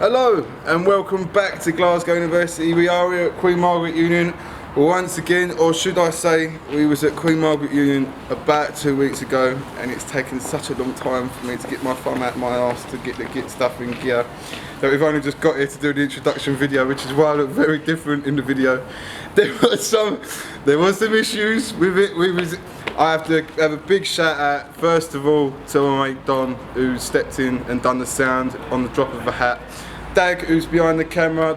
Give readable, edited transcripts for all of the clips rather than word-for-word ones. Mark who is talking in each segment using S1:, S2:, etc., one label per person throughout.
S1: Hello and welcome back to Glasgow University. We are here at Queen Margaret Union once again, or should I say we was at Queen Margaret Union about 2 weeks ago, and it's taken such a long time for me to get my thumb out my arse to get the git stuff in gear that we've only just got here to do the introduction video, which is why I look very different in the video. There was some issues with it. I have to have a big shout out first of all to my mate Don, who stepped in and done the sound on the drop of a hat. Dag, who's behind the camera,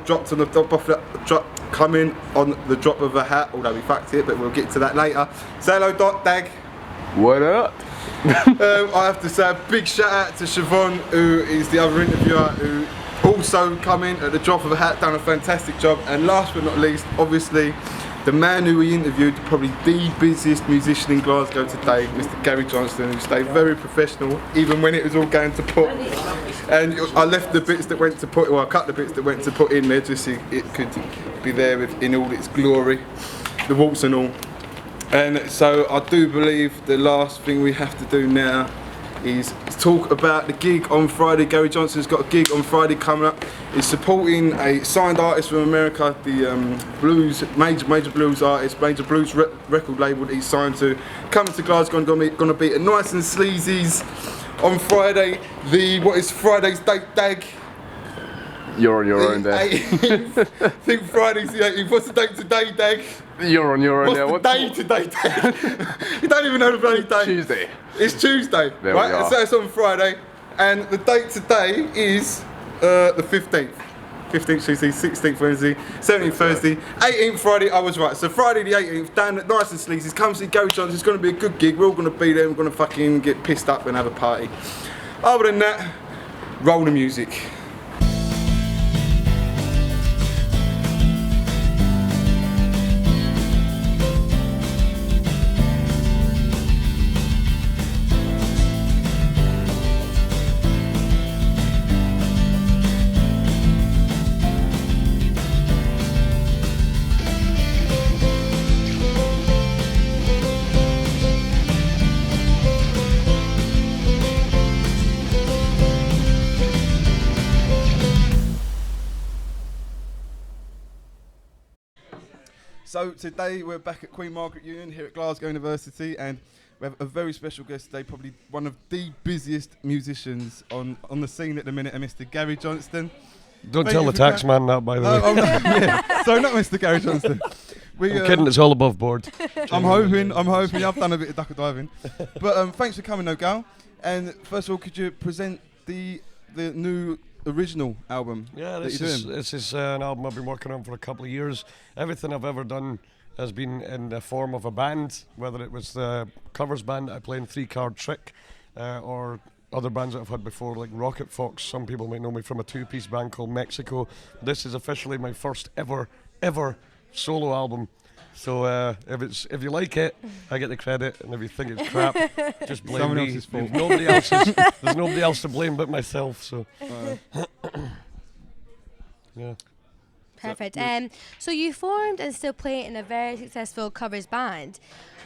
S1: come in on the drop of a hat, although we fucked it, but we'll get to that later. Say hello, Dag.
S2: What up?
S1: I have to say a big shout out to Siobhan, who is the other interviewer, who also come in at the drop of a hat, done a fantastic job. And last but not least, obviously, the man who we interviewed, probably the busiest musician in Glasgow today, Mr. Gary Johnstone, who stayed very professional, even when it was all going to put. And I left the bits that went to put, well, I cut the bits that went to put in there just so it could be there in all its glory, the waltz and all. And so I do believe the last thing we have to do now is talk about the gig on Friday. Gary Johnston's got a gig on Friday coming up. He's supporting a signed artist from America, the major blues artist, major blues record label that he's signed to. Coming to Glasgow and gonna be at Nice and Sleazy's on Friday. What is Friday's date, Dag?
S2: You're on your own day.
S1: 18th. I think Friday's the 18th. What's the date today, Dag?
S2: You're on your own.
S1: What's the day today, Dag? You don't even know the bloody day.
S2: Tuesday.
S1: It's Tuesday,
S2: there
S1: right?
S2: We are.
S1: So it's on Friday, and the date today is the 15th. 15th Tuesday, 16th Wednesday, 17th Thursday, 18th Friday. I was right. So Friday the 18th, down at Nice and Sleazy's. Come see Gary Johnstone. It's going to be a good gig. We're all going to be there. We're going to fucking get pissed up and have a party. Other than that, roll the music. So today we're back at Queen Margaret Union here at Glasgow University, and we have a very special guest today, probably one of the busiest musicians on the scene at the minute, Mr. Gary Johnstone.
S3: Don't tell the tax man that, by the way.
S1: Oh, no, yeah. So not Mr. Gary Johnstone.
S3: I'm kidding, it's all above board.
S1: I'm hoping. I've done a bit of duck diving. But thanks for coming though, Gal. And first of all, could you present the new original album?
S3: Yeah,
S1: this
S3: is an album I've been working on for a couple of years. Everything I've ever done has been in the form of a band, whether it was the covers band that I play in 3-Card Trick, or other bands that I've had before, like Rocket Fox. Some people might know me from a 2-piece band called Mexico. This is officially my first ever solo album. So if you like it, I get the credit, and if you think it's crap, just blame
S1: Someone
S3: me.
S1: else's fault.
S3: There's nobody else to blame but myself. So yeah.
S4: Perfect. So you formed and still play in a very successful covers band.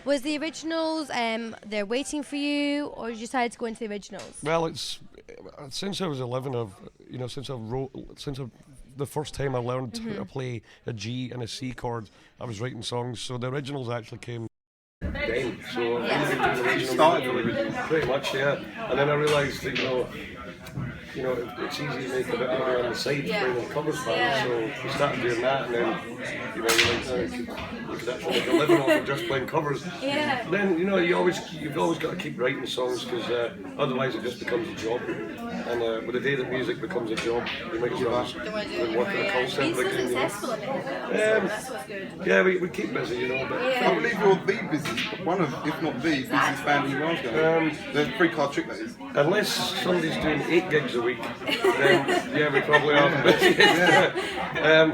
S4: Was the originals they're waiting for you, or you decided to go into the originals?
S3: Well, it's since I was 11, since the first time I learned to play a G and a C chord, I was writing songs. So the originals actually came then. So I started with the originals, pretty much, yeah. And then I realised that it's easy to make a bit of money on the side playing in a covers band. So we started doing that, and then you could actually make a living off of just playing covers. Yeah. Then you've always got to keep writing songs, because otherwise it just becomes a job. And with the day that music becomes a job, you might as well work in a call centre again.
S4: Successful at it. That's what's good.
S3: Yeah, we keep busy, but.
S1: I believe you're the busiest, one of, if not the busiest band in Glasgow. The 3-Card Trick, that is.
S3: Unless somebody's doing 8 gigs a week, then yeah, we probably are the busiest.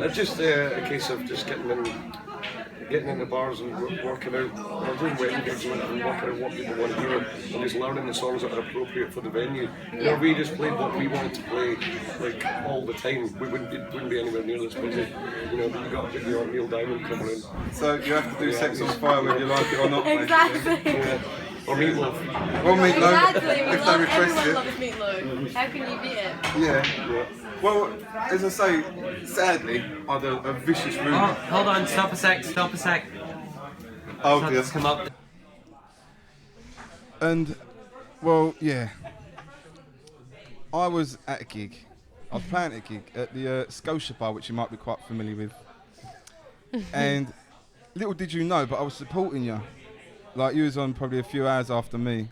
S3: It's just a case of just getting in the bars and working out, or doing wedding gigs and working out what people want to hear, and just learning the songs that are appropriate for the venue. If we just played what we wanted to play like all the time, it wouldn't be anywhere near this busy. But you got to get your Neil Diamond coming in.
S1: So you have to do Sex on Fire whether you like it or not.
S4: Exactly.
S3: Yeah. or meatloaf.
S1: Well, meatloaf,
S4: Exactly.
S1: if they request
S4: Everyone
S1: it.
S4: loves meatloaf. How can you beat it?
S1: Yeah. Well, as I say, sadly, I had a vicious room.
S5: Oh, hold on, stop a sec.
S1: Oh
S5: Let's
S1: dear.
S5: come up.
S1: And, well, yeah. I was at a gig. I was playing at a gig at the Scotia Bar, which you might be quite familiar with. And little did you know, but I was supporting you. Like, you was on probably a few hours after me.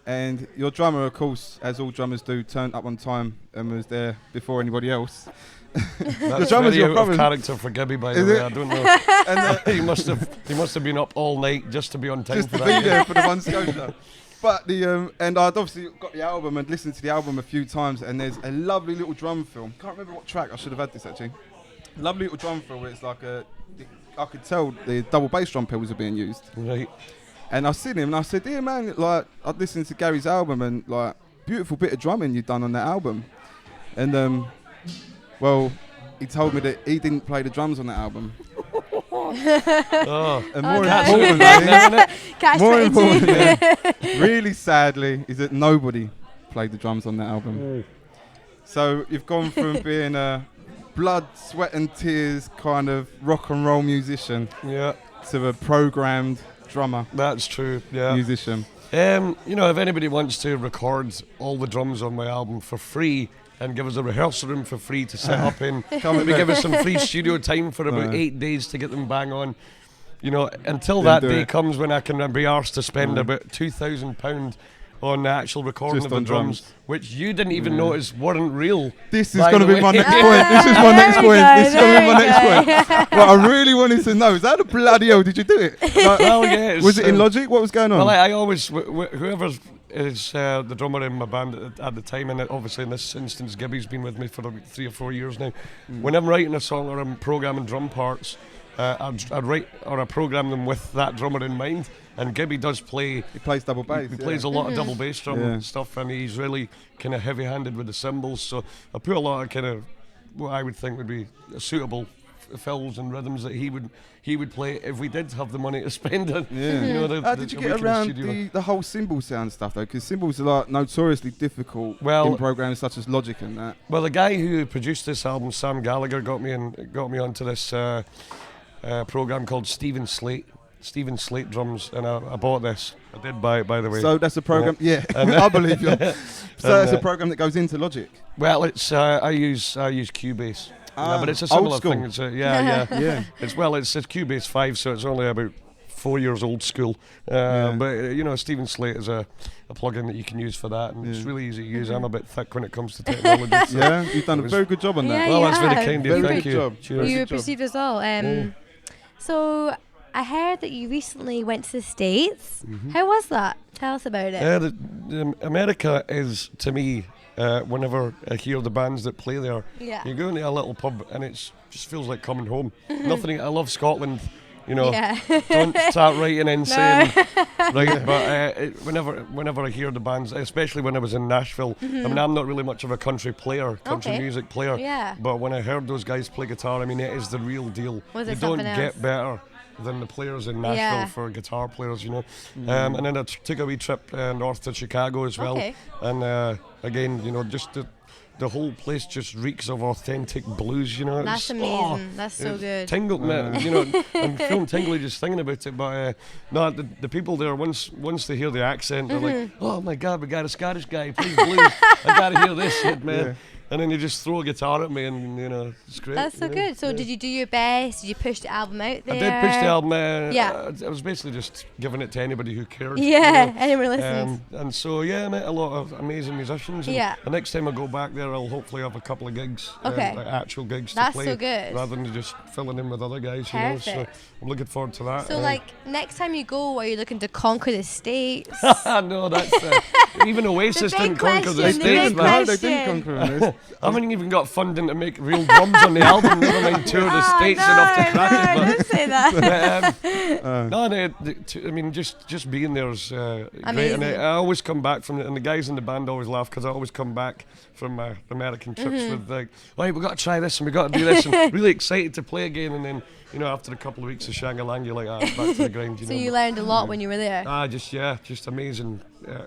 S1: And your drummer, of course, as all drummers do, turned up on time and was there before anybody else.
S3: That's
S1: drummer's
S3: very
S1: your
S3: out
S1: brother.
S3: of character for Gibby, by the
S1: Is
S3: way.
S1: it?
S3: I don't know.
S1: And
S3: he must have been up all night just to be on time
S1: just
S3: for
S1: to
S3: that.
S1: be there for the one Scotia. But and I'd obviously got the album and listened to the album a few times, and there's a lovely little drum fill. Can't remember what track. I should have had this actually. Lovely little drum fill where it's like I could tell the double bass drum pedals are being used.
S3: Right.
S1: And I seen him and I said, "Yeah, man, like I'd listened to Gary's album and like beautiful bit of drumming you've done on that album." And well, he told me that he didn't play the drums on that album.
S3: Oh.
S1: And more
S4: no.
S1: importantly,
S4: Catch
S1: more
S4: 22.
S1: importantly, really sadly, is that nobody played the drums on that album. So you've gone from being a blood, sweat and tears kind of rock and roll musician
S3: Yeah,
S1: to a programmed drummer
S3: that's true. Yeah.
S1: musician.
S3: You know, if anybody wants to record all the drums on my album for free and give us a rehearsal room for free to set up in, maybe give us some free studio time for about 8 days to get them bang on. You know, until
S1: Then
S3: that
S1: do
S3: day
S1: it.
S3: comes when I can be arsed to spend about £2,000 on the actual recording
S1: Just
S3: of the
S1: on
S3: drums,
S1: drums.
S3: which you didn't even notice weren't real.
S1: This is
S3: by
S1: going to
S3: the
S1: be my
S3: way.
S1: next point. This is my next
S4: There we
S1: point.
S4: go,
S1: This is going to be my
S4: there we
S1: next point. What I really wanted to know is how the bloody hell did you do it? Like,
S3: Well, yeah, it's,
S1: was it in Logic? What was going on?
S3: Well, I always, whoever is the drummer in my band at the time, and obviously in this instance, Gibby's been with me for about 3 or 4 years now. When I'm writing a song or I'm programming drum parts, I'd write or I program them with that drummer in mind. And Gibby does play.
S1: He plays double bass.
S3: He plays a lot of double bass drum
S1: Yeah.
S3: stuff, and he's really kind of heavy-handed with the cymbals. So I put a lot of kind of what I would think would be suitable fills and rhythms that he would play if we did have the money to spend on.
S1: Yeah.
S3: You know,
S1: How did you get around the whole cymbal sound stuff though? Because cymbals are like notoriously difficult in programs such as Logic and that.
S3: Well, the guy who produced this album, Sam Gallagher, got me onto this program called Stephen Slate drums, and I bought this. I did buy it, by the way.
S1: So that's a program. Yeah, I believe you. So that's a program that goes into Logic.
S3: Well, it's I use Cubase.
S1: Ah,
S3: but it's a
S1: old
S3: similar
S1: school.
S3: thing. It's yeah.
S1: Yeah.
S3: It's Cubase 5, so it's only about 4 years old school. But you know, Stephen Slate is a plugin that you can use for that, and it's really easy to use. I'm a bit thick when it comes to technology. So
S1: Yeah, you've done a very good job on that.
S4: Yeah,
S3: well,
S4: you
S3: that's very
S4: have.
S3: kind of you.
S1: Very
S3: Thank
S1: good
S3: you.
S1: job.
S3: Cheers.
S4: You
S1: Good job.
S4: perceived as well. So I heard that you recently went to the States. How was that? Tell us about it.
S3: The America is, to me, whenever I hear the bands that play there,
S4: Yeah.
S3: you go into a little pub and it just feels like coming home. Nothing. I love Scotland. You know,
S4: Yeah.
S3: don't start writing in saying right. But whenever I hear the bands, especially when I was in Nashville, I mean, I'm not really much of a country
S4: Okay.
S3: music player.
S4: Yeah.
S3: But when I heard those guys play guitar, I mean, it is the real deal.
S4: Was
S3: You
S4: it
S3: don't
S4: something
S3: get
S4: else?
S3: better than the players in Nashville
S4: Yeah.
S3: for guitar players, you know. And then I took a wee trip north to Chicago as well.
S4: Okay.
S3: And again, you know, just the whole place just reeks of authentic blues, you know.
S4: That's
S3: It's-
S4: amazing. That's so
S3: it
S4: good.
S3: Tingled, man, you know, I'm feeling tingly just thinking about it. But no, the people there, once they hear the accent, they're like, "Oh my God, we got a Scottish guy plays blues. I gotta hear this shit, man."
S1: Yeah.
S3: And then you just throw a guitar at me, and you know, it's great.
S4: That's so
S3: you know.
S4: good. So did you do your best? Did you push the album out there?
S3: I did push the album.
S4: Yeah.
S3: I was basically just giving it to anybody who cared.
S4: Yeah,
S3: you know.
S4: anyone listens.
S3: And so yeah, I met a lot of amazing musicians. And
S4: Yeah.
S3: the next time I go back there, I'll hopefully have a couple of gigs,
S4: Okay.
S3: like actual gigs
S4: That's
S3: to play,
S4: so good.
S3: rather than just filling in with other guys. You know, so
S4: Perfect.
S3: I'm looking forward to that.
S4: So like next time you go, are you looking to conquer the States?
S3: no, that's even Oasis
S4: The big
S3: didn't conquer the
S4: question, the
S3: States,
S4: big
S3: man.
S1: No, they didn't conquer this.
S3: I haven't even got funding to make real drums on the album, never mind tour the States enough to crack it.
S4: Don't say that.
S3: I mean, just being there is great.
S4: Amazing.
S3: And I always come back from, and the guys in the band always laugh because I always come back from my American trips with like, right, we've got to try this and we've got to do this, and really excited to play again. And then, you know, after a couple of weeks of Shangalang, you're like, back to the grind. You
S4: So
S3: know?
S4: you learned a lot when you were there.
S3: Just amazing.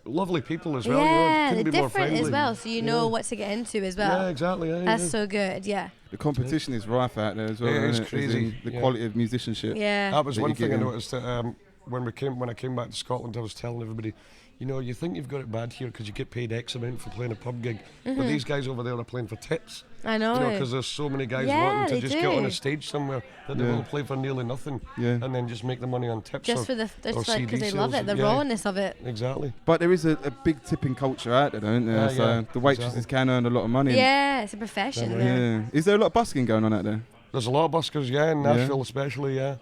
S3: Lovely people as well.
S4: Yeah,
S3: couldn't
S4: they're
S3: be more
S4: different as
S3: friendly.
S4: well, so you know what to get into as well.
S3: Yeah, exactly. Yeah,
S4: That's so good, yeah.
S1: The competition is rife out there as well.
S3: It is
S1: isn't
S3: crazy,
S1: As in the
S3: yeah.
S1: quality of musicianship.
S4: Yeah.
S3: That was
S1: that
S3: one
S1: you
S3: thing
S1: get
S3: I
S1: in.
S3: noticed that when I came back to Scotland, I was telling everybody, you know, you think you've got it bad here because you get paid X amount for playing a pub gig, but these guys over there are playing for tips.
S4: I know.
S3: You know, because there's so many guys
S4: Yeah,
S3: wanting to
S4: they
S3: just get on
S4: do.
S3: a stage somewhere that they
S1: Yeah.
S3: will play for nearly nothing,
S1: Yeah.
S3: and then just make the money on tips.
S4: Just
S3: or,
S4: for the,
S3: or
S4: just like, because
S3: CD
S4: they love
S3: sales.
S4: it, the
S3: Yeah,
S4: rawness of it.
S3: Exactly.
S1: But there is a big tipping culture out there, isn't there?
S3: Yeah,
S1: So
S3: yeah,
S1: the waitresses
S3: exactly.
S1: can earn a lot of money.
S4: Yeah, it's a profession.
S3: Definitely.
S4: Yeah.
S1: Yeah. Is there a lot of busking going on out there?
S3: There's a lot of buskers, yeah, in
S1: Yeah.
S3: Nashville especially, yeah.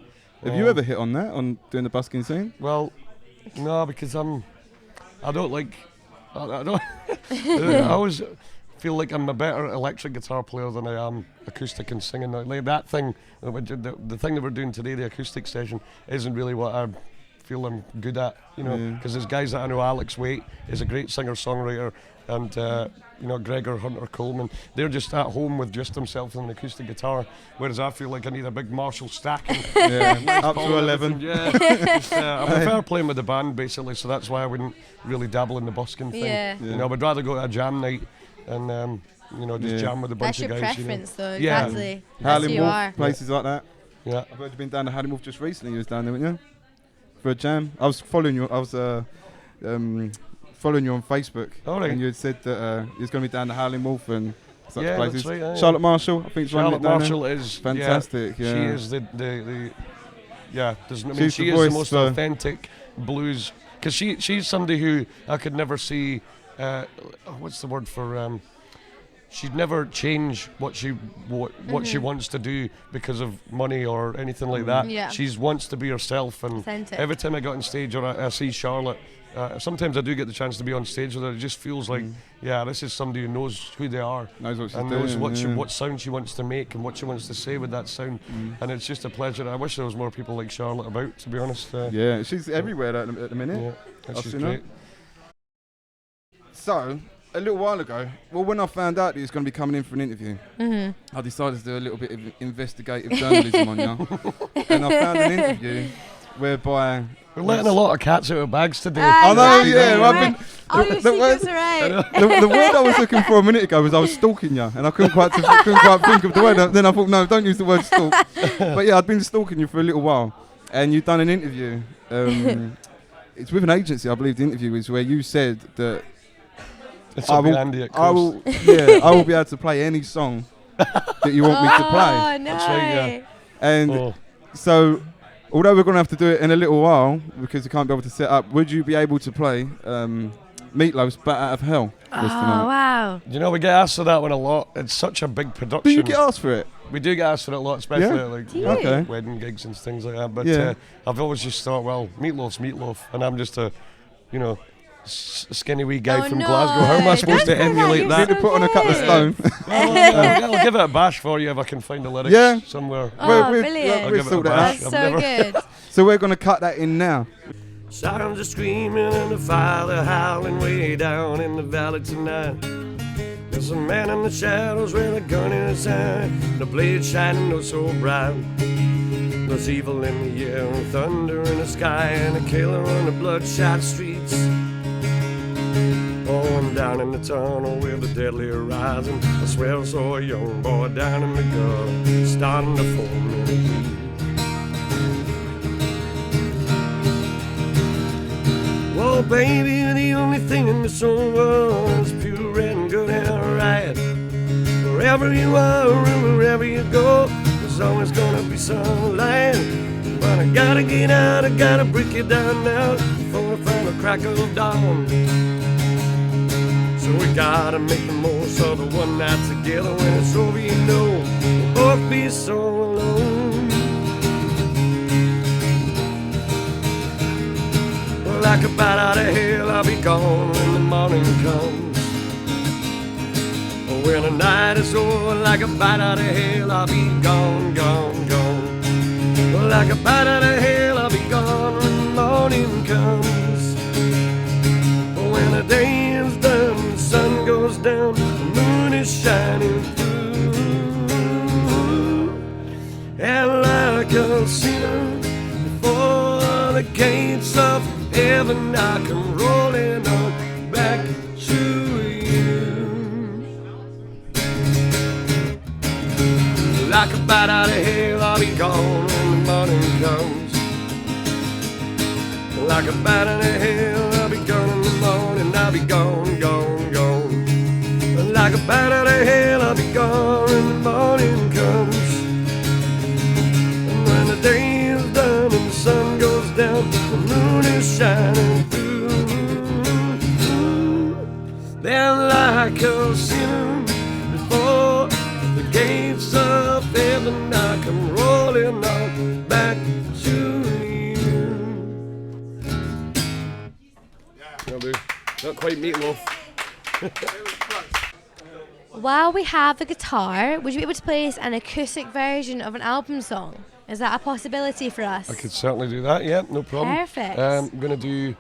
S1: Have you ever hit on that, on doing the busking scene?
S3: Well, no, because I don't like, I don't, I always feel like I'm a better electric guitar player than I am acoustic and singing. Like that thing, the thing that we're doing today, the acoustic session, isn't really what I feel I'm good at, you know,
S1: Yeah.
S3: because there's guys that I know. Alex Waite is a great singer-songwriter, and you know, Gregor Hunter Coleman, they're just at home with just themselves and an acoustic guitar, whereas I feel like I need a big Marshall stack and
S1: Yeah. Up
S3: Paul
S1: to
S3: and
S1: 11.
S3: everything. Yeah, just, I prefer playing with the band basically, so that's why I wouldn't really dabble in the busking thing.
S4: Yeah.
S3: You know, I'd rather go to a jam night and you know, just
S1: Yeah.
S3: jam with a bunch
S4: That's your
S3: of guys.
S4: preference, though.
S3: Yeah.
S4: Exactly. That's who
S1: Howling
S4: you
S1: Wolf,
S4: are.
S1: places like that.
S3: You know?
S1: I've heard you've been down to Howling Wolf just recently. You was down there, weren't you? For a jam. I was following you. I was following you on Facebook,
S3: All right.
S1: and you had said that you was going to be down to Howling Wolf and such
S3: Yeah,
S1: places.
S3: that's right, yeah.
S1: Charlotte Marshall, I think, is running
S3: Charlotte
S1: it down
S3: Marshall is
S1: Fantastic, yeah.
S3: She is the yeah. I mean,
S1: She's
S3: she
S1: the
S3: is the
S1: voice
S3: most
S1: for-
S3: authentic blues, because she's somebody who I could never see. What's the word for? She'd never change what she wants to do because of money or anything like that.
S4: Yeah.
S3: She wants to be herself, and
S4: Authentic.
S3: every time I got on stage or I see Charlotte, sometimes I do get the chance to be on stage with her. It just feels like, yeah, this is somebody who knows who they are.
S1: Knows what she's
S3: And
S1: doing.
S3: knows
S1: yeah.
S3: what sound she wants to make and what she wants to say with that sound. And it's just a pleasure. I wish there was more people like Charlotte about, to be honest.
S1: Yeah, she's everywhere at the minute.
S3: Yeah, and
S1: I've
S3: she's
S1: seen her.
S3: great.
S1: So, a little while ago, well, when I found out that he was going to be coming in for an interview, I decided to do a little bit of investigative journalism on you. And I found an interview whereby...
S3: We're letting a lot of cats out of bags today.
S1: I know,
S4: Exactly.
S1: yeah. Well, I've been,
S4: All your
S1: the word-
S4: secrets are out.
S1: the word I was looking for a minute ago was I was stalking you, and I couldn't quite think of the word. Then I thought, no, don't use the word stalk. But yeah, I'd been stalking you for a little while, and you've done an interview. It's with an agency, I believe. The interview is where you said that
S3: It's
S1: I
S3: up with
S1: will,
S3: Andy at
S1: I
S3: Coast.
S1: will, I will be able to play any song that you want me to play.
S4: Oh, no.
S3: That's right, yeah.
S1: And
S3: Oh.
S1: so, although we're going to have to do it in a little while because we can't be able to set up, would you be able to play Meatloaf's "Bat Out of Hell" for us
S4: Oh,
S1: tonight?
S4: wow.
S3: You know, we get asked for that one a lot. It's such a big
S1: Do
S3: production.
S1: you get asked for it?
S3: We do get asked for it a lot, especially
S1: Yeah?
S3: at like
S4: Do you?
S1: Okay.
S3: wedding gigs and things like that. But
S1: Yeah.
S3: I've always just thought, well, Meatloaf's Meatloaf, and I'm just a, you know, skinny wee guy
S4: Oh,
S3: from
S4: no.
S3: Glasgow. How am I supposed to
S4: Don't say that,
S3: emulate
S4: you're
S3: that?
S1: Need to put on a couple of
S4: Okay.
S1: stone.
S3: I'll give it a bash for you if I can find the lyrics
S1: Yeah.
S3: somewhere.
S4: Oh,
S1: We'll
S4: brilliant.
S3: I'll
S1: we'll
S3: give it
S1: sort
S3: a
S1: that
S3: bash.
S1: out.
S4: That's
S3: I've
S4: so
S3: never-
S4: good.
S1: So we're going to cut that in now.
S3: Sounds are screaming and the fire they're howling way down in the valley tonight. There's a man in the shadows with a gun in his hand, the blade shining oh so bright. There's evil in the air and thunder in the sky and a killer on the bloodshot streets. Oh, and down in the tunnel with the deadly horizon, I swear I saw a young boy down in the gutter, starting to form in a heat. Oh, baby, you're the only thing in this whole world that's pure and good and right. Wherever you are and wherever you go, there's always gonna be some light. But I gotta get out, I gotta break you down now before I find the crack of dawn. So we gotta make the most of the one night together. When it's over, you know we'll both be so alone. Like a bat out of hell, I'll be gone when the morning comes. When the night is over, like a bite out of hell, I'll be gone, gone, gone. Like a bite out of hell, I'll be gone when the morning comes. When the day is done, the sun goes down, the moon is shining through. And like a sinner before the gates of heaven, I come rolling on back to you. Like a bat out of hell, I'll be gone when the morning comes. Like a bat out of hell, I'll be gone in the morning. I'll be gone, gone, gone. Like a bat out of hell, I'll be gone when the morning comes. And when the day is done and the sun goes down, the moon is shining through. Then like a sinner before the gates of heaven, I come rolling on back to you. Will do. Not quite meatloaf.
S4: While we have the guitar, would you be able to play us an acoustic version of an album song? Is that a possibility for us?
S3: I could certainly do that, yeah, no problem.
S4: Perfect.
S3: I'm going to do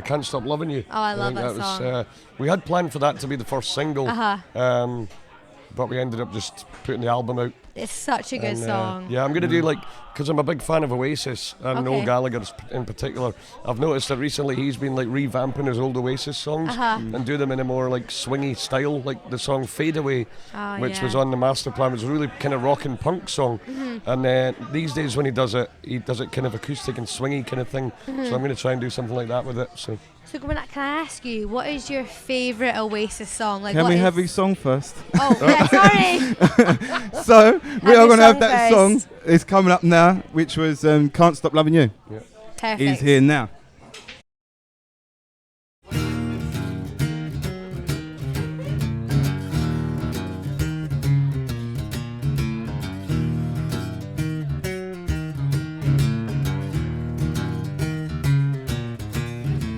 S3: Can't Stop Loving You.
S4: Oh, I love
S3: think
S4: that song.
S3: We had planned for that to be the first single, but we ended up just putting the album out.
S4: It's such a good song.
S3: Yeah, I'm going to do because I'm a big fan of Oasis and Noel
S4: Okay.
S3: Gallagher in particular. I've noticed that recently he's been revamping his old Oasis songs and do them in a more swingy style, like the song Fade Away, which was on the master plan. It was a really kind of rock and punk song. And these days when he does it kind of acoustic and swingy kind of thing. So I'm going to try and do something like that with it. So
S4: Can I ask you, what is your favourite Oasis song?
S5: Can we have his song first?
S4: Oh, yeah, sorry.
S5: So we are
S4: your
S5: going to have
S4: song
S5: that
S4: first.
S5: song. It's coming up now, which was Can't Stop Loving You.
S3: yeah.
S4: Perfect.
S5: He's here now.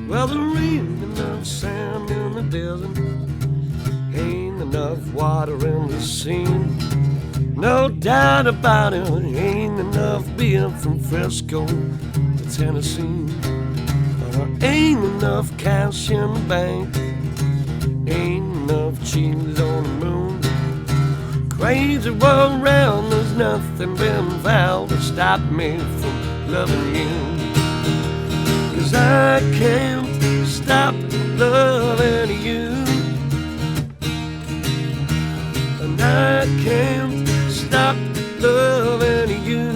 S3: Well, there ain't enough sand in the desert, ain't enough water in the sea. No doubt about it, ain't enough beer from Frisco to Tennessee. There ain't enough cash in the bank, ain't enough cheese on the moon. Crazy world round, there's nothing been found to stop me from loving you. 'Cause I can't stop loving you, and I can't stop loving you.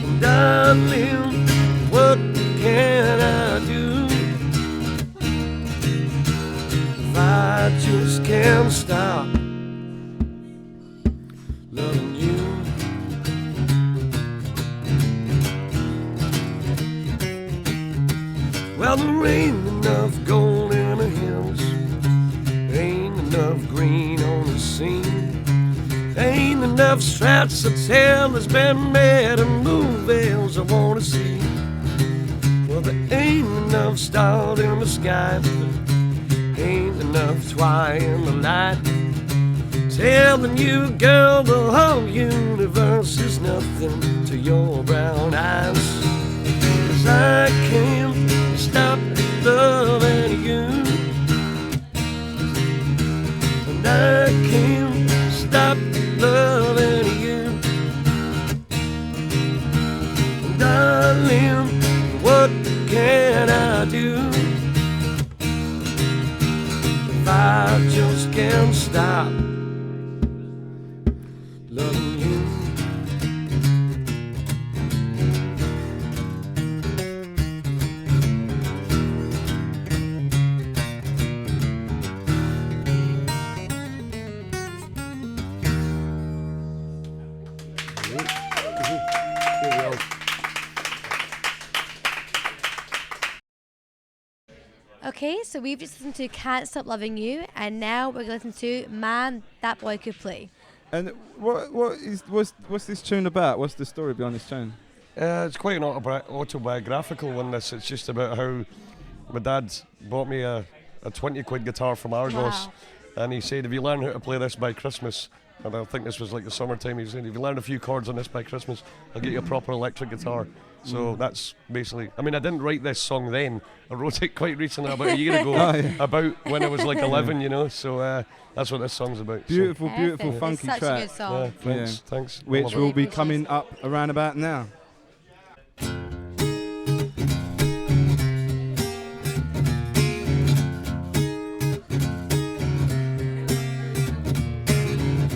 S3: And darling, what can I do if I just can't stop loving you? Well, there ain't enough gold in the hills, ain't enough green on the scene, ain't enough straps to tell there's been made and movies I wanna see. Well, there ain't enough stars in the sky, ain't enough twilight in the light, telling you, girl, the whole universe is nothing to your brown eyes. 'Cause I can't stop loving you, and I can't stop loving you. And darling, what can I do if I just can't stop loving you?
S4: Okay, so we've just listened to Can't Stop Loving You, and now we're going to listen to Man, That Boy Could Play.
S5: And what's this tune about? What's the story behind this tune?
S3: It's quite an autobiographical one, this. It's just about how my dad bought me a a 20 quid guitar from Argos.
S4: Wow.
S3: And he said, if you learn how to play this by Christmas, and I think this was like the summertime, he said, if you learn a few chords on this by Christmas, I'll get you a proper electric guitar. So that's basically, I mean, I didn't write this song then. I wrote it quite recently, about a year ago, about when I was like 11, you know. So that's what this song's about.
S5: Beautiful,
S4: Perfect.
S5: beautiful,
S4: It's
S5: funky
S4: such
S5: track.
S4: a good song.
S3: Thanks,
S5: Yeah.
S3: thanks.
S5: Which
S3: Love it.
S5: will be
S4: Really
S5: coming
S4: appreciate
S5: up around about now.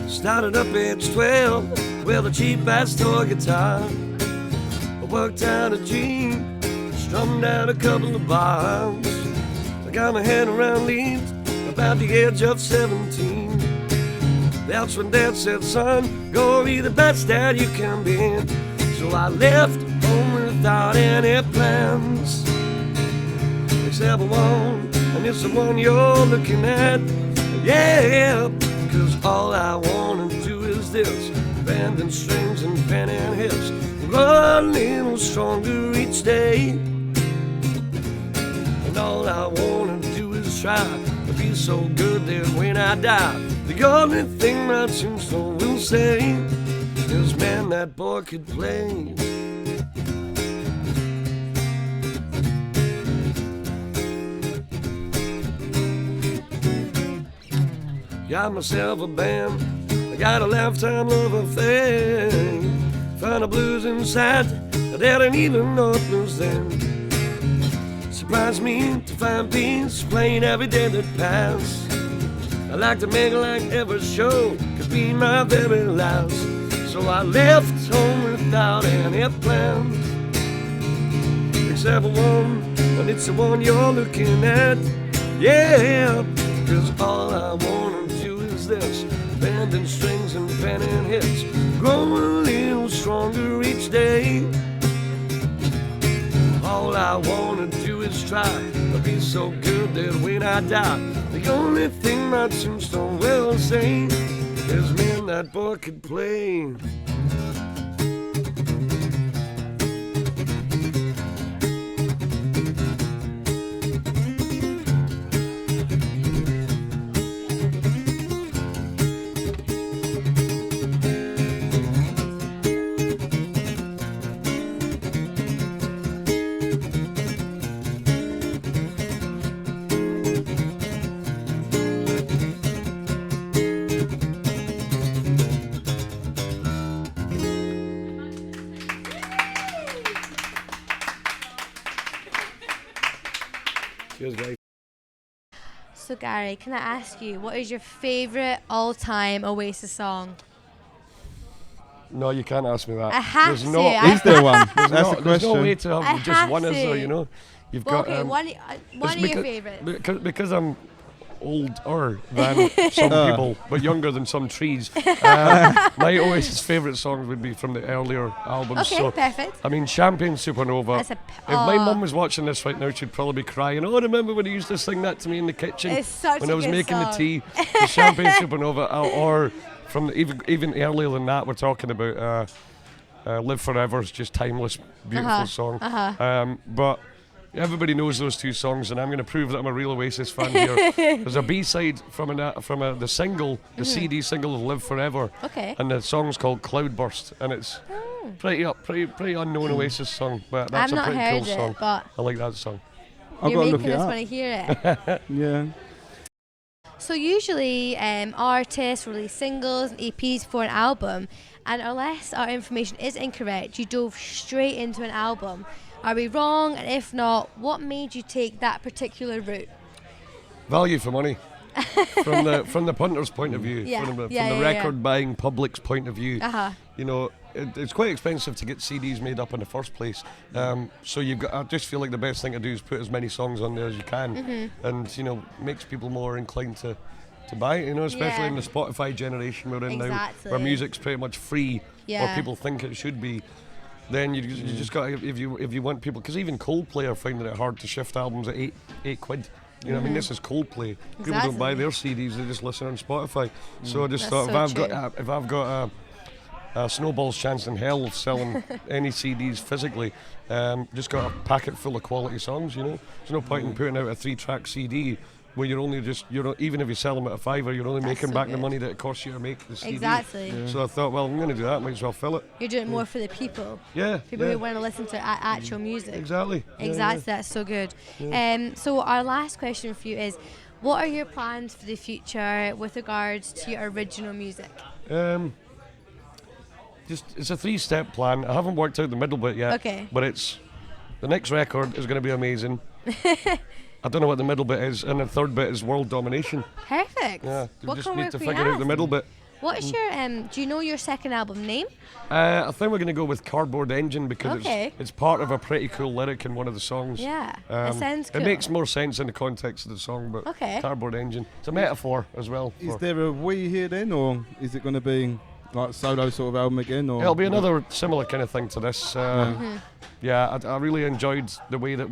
S6: Started up age 12 with a cheap ass toy guitar. I worked out a dream, strummed out a couple of bars. I got my head around leads about the age of 17. That's when Dad said, son, go be the best dad you can be. So I left home without any plans, except one, and it's the one you're looking at. Yeah, cause all I wanna do is this, bending strings and penning hits, grow a little stronger each day. And all I wanna do is try to be so good that when I die, the only thing my tombstone will say is, man, that boy could play. Got myself a band, I got a lifetime love affair. Found a blues inside, I didn't even know it was there. Surprised me to find peace playing every day that passed. I like to make like every show could be my very last. So I left home without any plan, except for one, and it's the one you're looking at. Yeah, cause all I wanna do is this, bending strings and penning hits, grow a little stronger each day. All I wanna do is try to be so good that when I die, the only thing my tombstone will say is, man, that boy could play. Cheers, guys.
S4: So Gary, can I ask you, what is your favourite all-time Oasis song?
S3: No, you can't ask me that.
S4: I have
S3: There's
S4: to.
S3: no,
S5: Is there one? That's the
S3: there's no way
S5: question.
S3: to
S4: I
S3: have just
S4: have
S3: one, is there,
S4: to.
S3: you know? You've
S4: Well,
S3: got
S4: okay, one
S3: it's
S4: of your favourites.
S3: Because I'm older than some people, but younger than some trees. My Oasis favourite songs would be from the earlier albums.
S4: Okay,
S3: So,
S4: perfect.
S3: I mean, Champagne Supernova.
S4: That's a
S3: If my mum was watching this right now, she'd probably be crying. Oh, I remember when he used to sing that to me in the kitchen
S4: It's such
S3: when
S4: a
S3: I was
S4: good
S3: making the
S4: song.
S3: tea. The Champagne Supernova, or from even earlier than that, we're talking about Live Forever is just timeless, beautiful song. But everybody knows those two songs, and I'm going to prove that I'm a real Oasis fan here. There's a B-side from the single, the CD single of Live Forever,
S4: Okay.
S3: and the song's called Cloudburst, and it's pretty unknown Oasis song, but that's
S4: I've
S3: a
S4: not
S3: pretty
S4: heard
S3: cool
S4: it,
S3: song.
S4: but
S3: I like that song.
S5: I've
S4: you're
S5: got to look
S4: making
S5: it
S4: us
S5: up.
S4: want to hear it.
S5: Yeah.
S4: So usually artists release singles and EPs for an album, and unless our information is incorrect, you dove straight into an album. Are we wrong? And if not, what made you take that particular route?
S3: Value for money. from the punter's point of view,
S4: Yeah,
S3: from the
S4: yeah, yeah,
S3: record buying public's point of view,
S4: Uh-huh.
S3: you know, it's quite expensive to get CDs made up in the first place. So I just feel like the best thing to do is put as many songs on there as you can, and you know, makes people more inclined to buy it. You know, especially
S4: Yeah.
S3: in the Spotify generation we're in now,
S4: Exactly.
S3: where music's pretty much free,
S4: Yeah.
S3: or people think it should be. Then you just got, if you want people, because even Coldplay are finding it hard to shift albums at eight quid. You know, I mean, this is Coldplay. People don't buy
S4: Exactly.
S3: their CDs; they just listen on Spotify. So I just
S4: That's
S3: thought,
S4: so
S3: if I've got a snowball's chance in hell of selling any CDs physically, just got a packet full of quality songs. You know, there's no point in putting out a 3-track CD where you're only just, even if you sell them at a fiver, you're only making back the money that it costs you to make the CD.
S4: Exactly.
S5: Yeah.
S3: So I thought, well, I'm going to do that, might as well fill it.
S4: You're doing it more for the people.
S3: Yeah.
S4: People who want to listen to actual music.
S3: Exactly.
S4: Exactly, that's so good. So our last question for you is, what are your plans for the future with regards to your original music?
S3: It's a 3-step plan. I haven't worked out the middle bit yet.
S4: Okay.
S3: But the next record is going to be amazing. I don't know what the middle bit is, and the third bit is world domination.
S4: Perfect.
S3: Yeah, we
S4: What
S3: just
S4: kind of
S3: need to
S4: work we
S3: figure out the
S4: have?
S3: middle bit.
S4: What's your do you know your second album name?
S3: I think we're going to go with Cardboard Engine because
S4: Okay.
S3: it's part of a pretty cool lyric in one of the songs.
S4: Yeah, it sounds cool.
S3: It makes more sense in the context of the song, but
S4: Okay.
S3: Cardboard Engine. It's a metaphor as well.
S5: Is there a we here then, or is it going to be like solo sort of album again? Or
S3: It'll be another similar kind of thing to this. Yeah, I really enjoyed the way that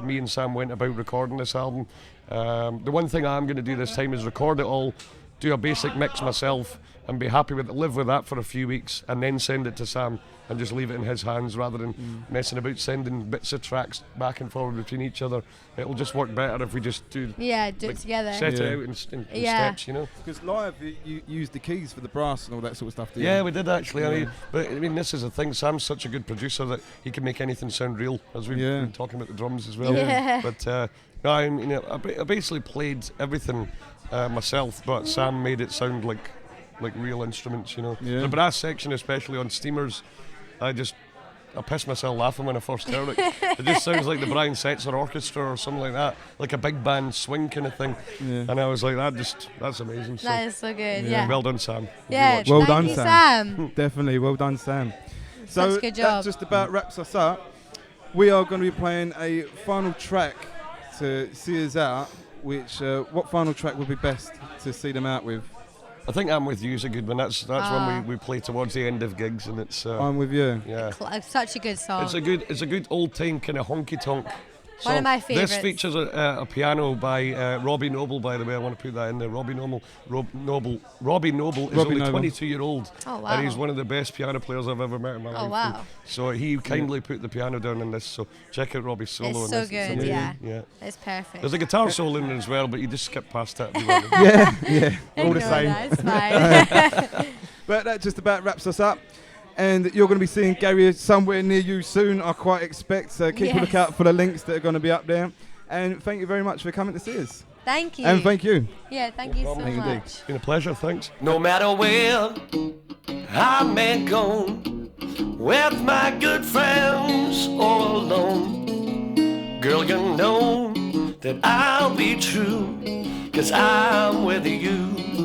S3: me and Sam went about recording this album. The one thing I'm going to do this time is record it all, do a basic mix myself, and be happy with it, live with that for a few weeks, and then send it to Sam and just leave it in his hands rather than messing about sending bits of tracks back and forward between each other. It'll just work better if we just do
S4: it together.
S3: set it out in steps, you know.
S5: Because live you use the keys for the brass and all that sort of stuff. Do you?
S3: Yeah, we did actually. I mean, this is the thing. Sam's such a good producer that he can make anything sound real, as we've been talking about the drums as well.
S4: Yeah.
S3: But no, I mean, I basically played everything myself, but Sam made it sound like real instruments, you know.
S5: Yeah.
S3: The brass section, especially on Steamers, I pissed myself laughing when I first heard it. It just sounds like the Brian Setzer Orchestra or something like that, like a big band swing kind of thing.
S5: Yeah.
S3: And I was like, that's amazing. So,
S4: That is so good. Yeah.
S3: well done, Sam.
S4: Yeah.
S5: Well
S4: Thank
S5: done,
S4: you,
S5: Sam. Definitely, well done, Sam.
S4: Such
S5: So
S4: a good
S5: that
S4: job.
S5: just about wraps us up. We are going to be playing a final track to see us out. Which what final track would be best to see them out with?
S3: I think I'm With You is a good one. That's when we play towards the end of gigs, and it's
S5: I'm With You.
S3: yeah.
S4: Such a good song.
S3: It's a good old time kind of honky tonk.
S4: One of my favourites.
S3: This features a piano by Robbie Noble, by the way. I want to put that in there. Robbie Noble is only 22-year-old.
S4: Oh, wow.
S3: And he's one of the best piano players I've ever met in my life.
S4: Oh, wow.
S3: So he kindly put the piano down in this. So check out Robbie's solo.
S4: It's
S3: on
S4: so
S3: this.
S4: good,
S3: amazing.
S4: yeah.
S3: Yeah.
S4: It's perfect.
S3: There's a guitar solo in there as well, but you just skip past that.
S5: Yeah, all the
S4: Ignore
S5: same.
S4: that, it's fine.
S5: But that just about wraps us up. And you're going to be seeing Gary somewhere near you soon, I quite expect. So keep a lookout for the links that are going to be up there. And thank you very much for coming to see us.
S4: Thank you.
S5: And thank you.
S4: Yeah, thank you so
S5: Thank you,
S4: much.
S3: It's been a pleasure. Thanks.
S6: No matter where I may go, with my good friends or alone, girl, you know that I'll be true, 'cause I'm with you.